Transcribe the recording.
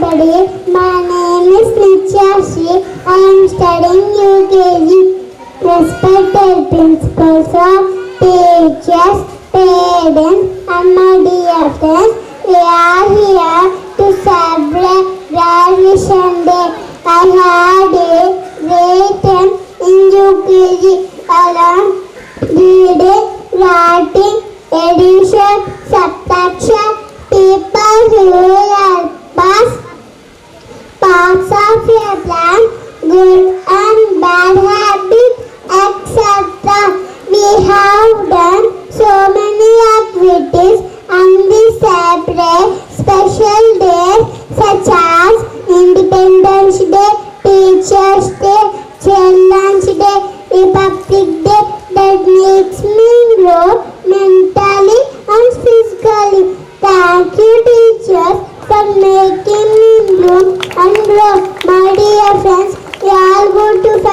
study. My name is Nityashri. I am studying UKG. Respected principals, teachers, parents, and my dear friends, we are here to celebrate Graduation Day. I had a great time in UKG along reading, writing, addition, subtraction, people who help us, parts of your plan, good and bad habits, etc. We have done so many activities and we celebrate special days such as Independence Day, Teachers Day, Children's Day, Republic Day that makes me grow mentally and physically. Thank you teachers for making me bloom and grow. My dear friends, we all go to